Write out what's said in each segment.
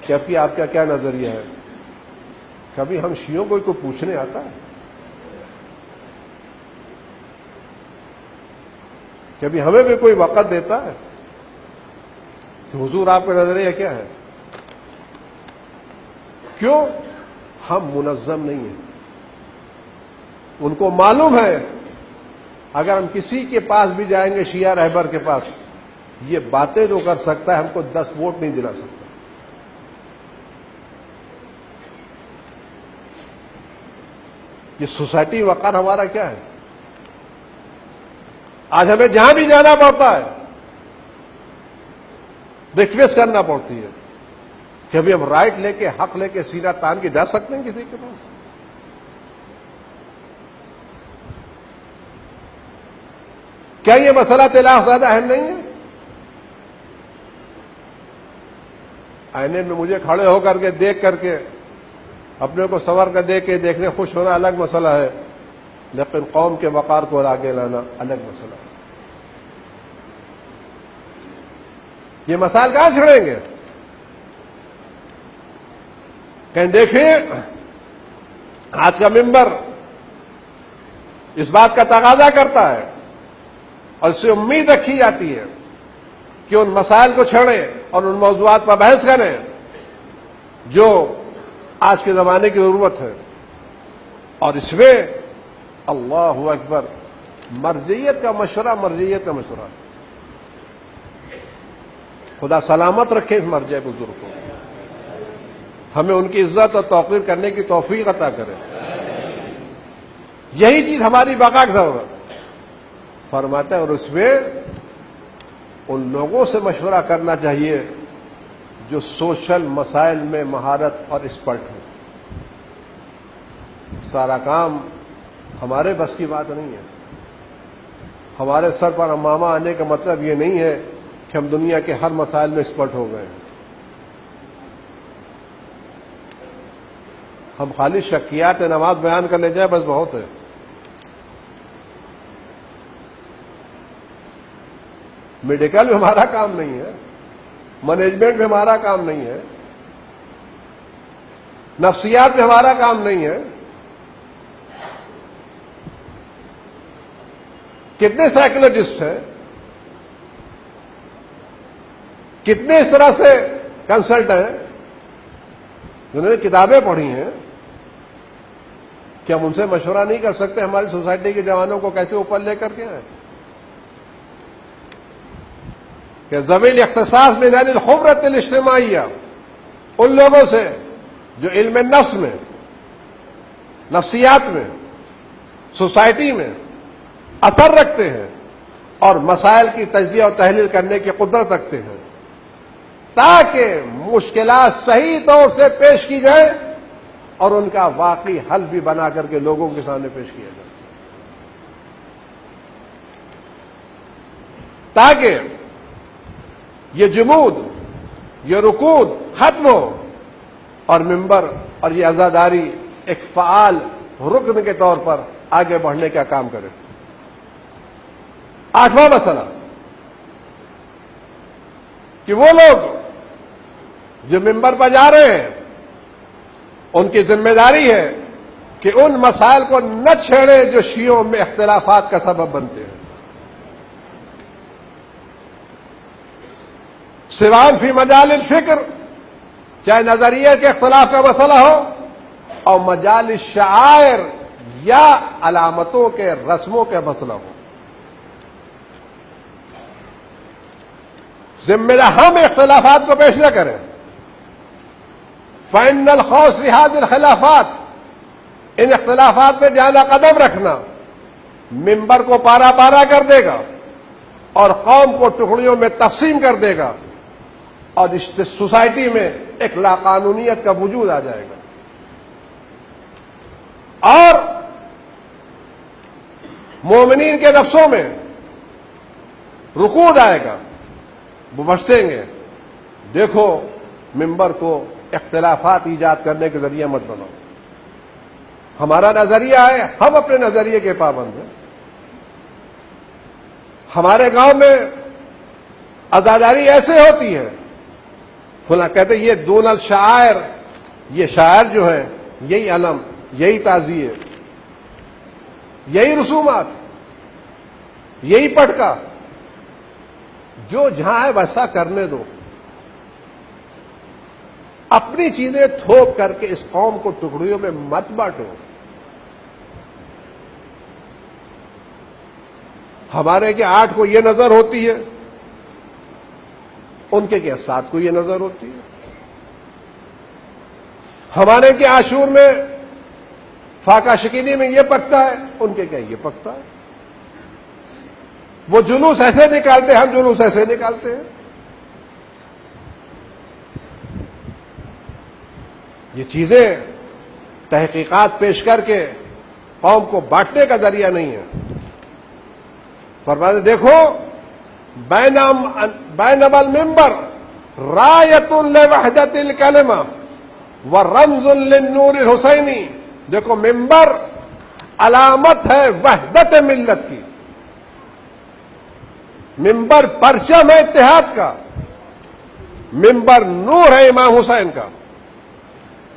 کہ اب کی آپ کا کیا نظریہ ہے؟ کبھی ہم شیعوں کو کوئی پوچھنے آتا ہے؟ کبھی ہمیں بھی کوئی وقت دیتا ہے کہ حضور آپ کا نظریہ کیا ہے؟ کیوں؟ ہم منظم نہیں ہیں. ان کو معلوم ہے اگر ہم کسی کے پاس بھی جائیں گے، شیعہ رہبر کے پاس، یہ باتیں جو کر سکتا ہے ہم کو 10 ووٹ نہیں دلا سکتا. یہ سوسائٹی وقار ہمارا کیا ہے؟ آج ہمیں جہاں بھی جانا پڑتا ہے ریکویسٹ کرنا پڑتی ہے کہ ابھی ہم رائٹ لے کے، حق لے کے، سینہ تان کے جا سکتے ہیں کسی کے پاس؟ کیا یہ مسئلہ طلاق زیادہ اہم نہیں ہے؟ آئینے میں مجھے کھڑے ہو کر کے دیکھ کر کے اپنے کو سنور کر دیکھ کے دیکھنے خوش ہونا الگ مسئلہ ہے، لیکن قوم کے وقار کو آگے لانا الگ مسئلہ ہے. یہ مسائل کہاں چھڑیں گے؟ کہیں دیکھیں آج کا ممبر اس بات کا تقاضا کرتا ہے اور اس سے امید رکھی جاتی ہے کہ ان مسائل کو چھڑیں اور ان موضوعات پر بحث کریں جو آج کے زمانے کی ضرورت ہے. اور اس میں اللہ اکبر، مرجعیت کا مشورہ، مرجعیت کا مشورہ. خدا سلامت رکھے اس مرجع بزرگ کو، ہمیں ان کی عزت اور توقیر کرنے کی توفیق عطا کرے. یہی چیز ہماری بقا کی ضرورت فرماتا ہے. اور اس میں ان لوگوں سے مشورہ کرنا چاہیے جو سوشل مسائل میں مہارت اور ایکسپرٹ ہو. سارا کام ہمارے بس کی بات نہیں ہے. ہمارے سر پر امامہ آنے کا مطلب یہ نہیں ہے کہ ہم دنیا کے ہر مسائل میں ایکسپرٹ ہو گئے ہیں. ہم خالی شکیات نماز بیان کر لے جائیں بس بہت ہے. میڈیکل میں ہمارا کام نہیں ہے، مینجمنٹ میں ہمارا کام نہیں ہے، نفسیات میں ہمارا کام نہیں ہے. کتنے سائیکولوجسٹ ہیں، کتنے اس طرح سے کنسلٹ ہیں جنہوں نے کتابیں پڑھی ہیں کہ ہم ان سے مشورہ نہیں کر سکتے ہماری سوسائٹی کے جوانوں کو کیسے اوپر لے کر کے آئے؟ کہ ذویل اختصاص من اہل الخبرۃ الاجتماعیہ، ان لوگوں سے جو علم نفس میں، نفسیات میں، سوسائٹی میں اثر رکھتے ہیں اور مسائل کی تجزیہ اور تحلیل کرنے کی قدرت رکھتے ہیں، تاکہ مشکلات صحیح طور سے پیش کی جائیں اور ان کا واقعی حل بھی بنا کر کے لوگوں کے سامنے پیش کیا جائے، تاکہ یہ جمود، یہ رکود ختم ہو اور ممبر اور یہ عزاداری ایک فعال رکن کے طور پر آگے بڑھنے کا کام کرے. 8واں مسئلہ کہ وہ لوگ جو ممبر پر جا رہے ہیں ان کی ذمہ داری ہے کہ ان مسائل کو نہ چھیڑیں جو شیعوں میں اختلافات کا سبب بنتے ہیں. سوان فی مجال الفکر، چاہے نظریے کے اختلاف کا مسئلہ ہو، اور مجال الشعائر یا علامتوں کے رسموں کے مسئلہ ہو. ذمہ دار ہم اختلافات کو پیش نہ کریں. فإن الخوض في هذه الخلافات، ان اختلافات میں جانا قدم رکھنا ممبر کو پارا پارا کر دے گا اور قوم کو ٹکڑیوں میں تقسیم کر دے گا اور اس سوسائٹی میں ایک لاقانونیت کا وجود آ جائے گا اور مومنین کے نفسوں میں رکود آئے گا. وہ بچیں گے. دیکھو ممبر کو اختلافات ایجاد کرنے کے ذریعہ مت بناؤ. ہمارا نظریہ ہے، ہم اپنے نظریے کے پابند ہیں. ہمارے گاؤں میں عزاداری ایسے ہوتی ہے فلاں کہتے یہ دون الشعائر، یہ شاعر جو ہے، یہی علم، یہی تعزیے، یہی رسومات، یہی پٹکا، جو جہاں ہے ویسا کرنے دو، اپنی چیزیں تھوپ کر کے اس قوم کو ٹکڑیوں میں مت بانٹو۔ ہمارے کے 8 کو یہ نظر ہوتی ہے، ان کے 7 کو یہ نظر ہوتی ہے۔ ہمارے کے عاشور میں فاقہ شکینی میں یہ پکتا ہے، ان کے یہ پکتا ہے۔ وہ جلوس ایسے نکالتے، ہم جلوس ایسے نکالتے ہیں۔ یہ چیزیں تحقیقات پیش کر کے قوم کو بانٹنے کا ذریعہ نہیں ہے۔ فرماتے دیکھو بین المنبر رایۃ لوحدۃ الکلمہ ورمز للنور الحسینی، دیکھو منبر علامت ہے وحدت ملت کی، منبر پرچم ہے اتحاد کا، منبر نور ہے امام حسین کا،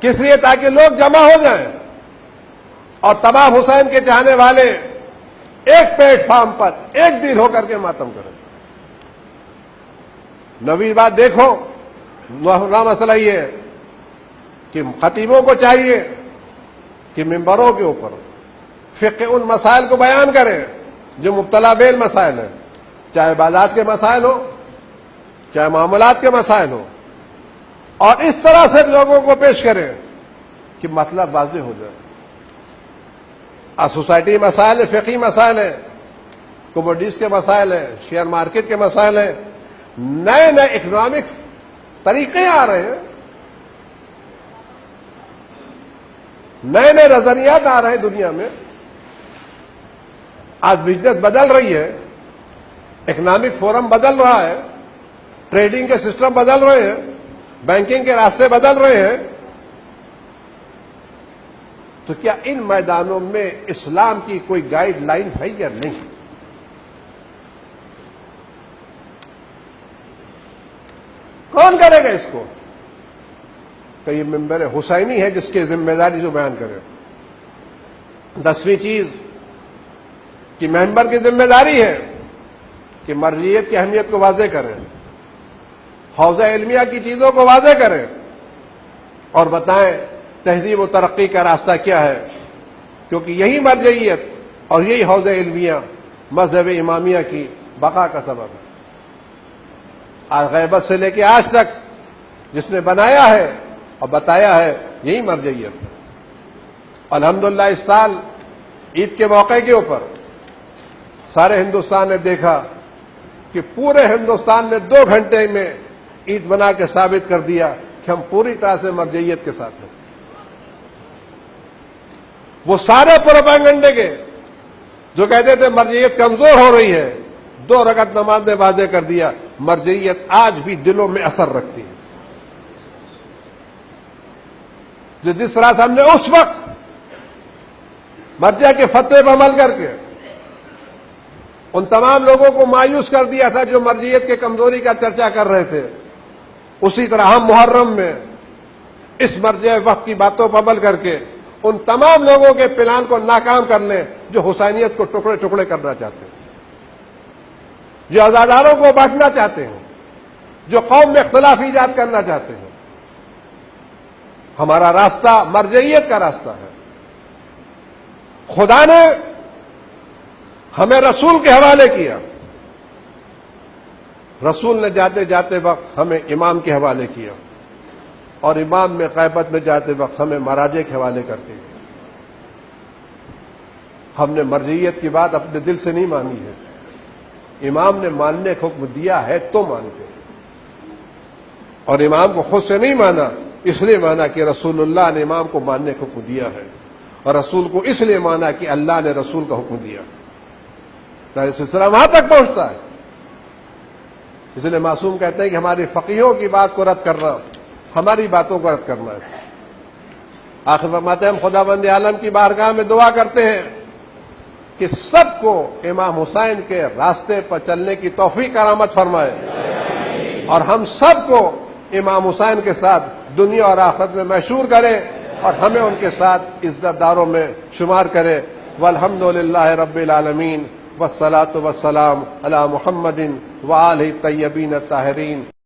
کس لیے؟ تاکہ لوگ جمع ہو جائیں اور تمام حسین کے چاہنے والے ایک پلیٹ فارم پر ایک دل ہو کر کے ماتم کریں۔ نویں بات دیکھو، مسئلہ یہ ہے کہ خطیبوں کو چاہیے کہ منبروں کے اوپر فقہ ان مسائل کو بیان کریں جو مبتلا بیل مسائل ہیں، چاہے عبادات کے مسائل ہو، چاہے معاملات کے مسائل ہو، اور اس طرح سے لوگوں کو پیش کریں کہ مطلب واضح ہو جائے۔ سوسائٹی مسائل ہیں، فقہی مسائل ہیں، کموڈیز کے مسائل ہیں، شیئر مارکیٹ کے مسائل ہیں، نئے نئے اکنامک طریقے آ رہے ہیں، نئے نئے نظریات آ رہے ہیں دنیا میں۔ آج بزنس بدل رہی ہے، اکنامک فورم بدل رہا ہے، ٹریڈنگ کے سسٹم بدل رہے ہیں، بینکنگ کے راستے بدل رہے ہیں۔ تو کیا ان میدانوں میں اسلام کی کوئی گائیڈ لائن ہے یا نہیں؟ کون کرے گا اس کو؟ کہ یہ منبر حسینی ہے جس کی ذمہ داری جو بیان کرے۔ 10ویں چیز کہ منبر کی ذمہ داری ہے کہ مرجعیت کی اہمیت کو واضح کریں، حوزہ علمیہ کی چیزوں کو واضح کریں اور بتائیں تہذیب و ترقی کا راستہ کیا ہے، کیونکہ یہی مرجعیت اور یہی حوزہ علمیہ مذہب امامیہ کی بقا کا سبب ہے۔ آج غیبت سے لے کے آج تک جس نے بنایا ہے اور بتایا ہے یہی مرجعیت ہے۔ الحمدللہ اس سال عید کے موقع کے اوپر سارے ہندوستان نے دیکھا کہ پورے ہندوستان نے 2 گھنٹے میں عید بنا کے ثابت کر دیا کہ ہم پوری طرح سے مرجعیت کے ساتھ ہیں۔ وہ سارے پروپیگنڈے کے جو کہتے تھے مرجعیت کمزور ہو رہی ہے، 2 رکعت نماز نے واضح کر دیا مرجعیت آج بھی دلوں میں اثر رکھتی ہے۔ جس طرح سے ہم نے اس وقت مرجع کے فتوے پر عمل کر کے ان تمام لوگوں کو مایوس کر دیا تھا جو مرجعیت کے کمزوری کا چرچا کر رہے تھے، اسی طرح ہم محرم میں اس مرجع وقت کی باتوں پر عمل کر کے ان تمام لوگوں کے پلان کو ناکام کر لیں جو حسینیت کو ٹکڑے ٹکڑے کرنا چاہتے ہیں، جو عزاداروں کو بانٹنا چاہتے ہیں، جو قوم میں اختلاف ایجاد کرنا چاہتے ہیں۔ ہمارا راستہ مرجعیت کا راستہ ہے۔ خدا نے ہمیں رسول کے حوالے کیا، رسول نے جاتے جاتے وقت ہمیں امام کے حوالے کیا، اور امام میں غیبت میں جاتے وقت ہمیں مراجع کے حوالے کر کے ہم نے مرجعیت کی بات اپنے دل سے نہیں مانی ہے، امام نے ماننے کا حکم دیا ہے تو مانتے ہیں، اور امام کو خود سے نہیں مانا، اس لیے مانا کہ رسول اللہ نے امام کو ماننے کا حکم دیا ہے، اور رسول کو اس لیے مانا کہ اللہ نے رسول کا حکم دیا، تو یہ سلسلہ وہاں تک پہنچتا ہے۔ اس لیے معصوم کہتے ہیں کہ ہماری فقیہوں کی بات کو رد کرنا ہماری باتوں کو رد کرنا ہے۔ آخر فرماتے ہیں ہم خداوند عالم کی بارگاہ میں دعا کرتے ہیں کہ سب کو امام حسین کے راستے پر چلنے کی توفیق کرامت فرمائے، اور ہم سب کو امام حسین کے ساتھ دنیا اور آخرت میں مشہور کرے اور ہمیں ان کے ساتھ عزت داروں میں شمار کرے. والحمدللہ رب العالمین والصلاة والسلام علی محمد وآلہ الطیبین الطاہرین.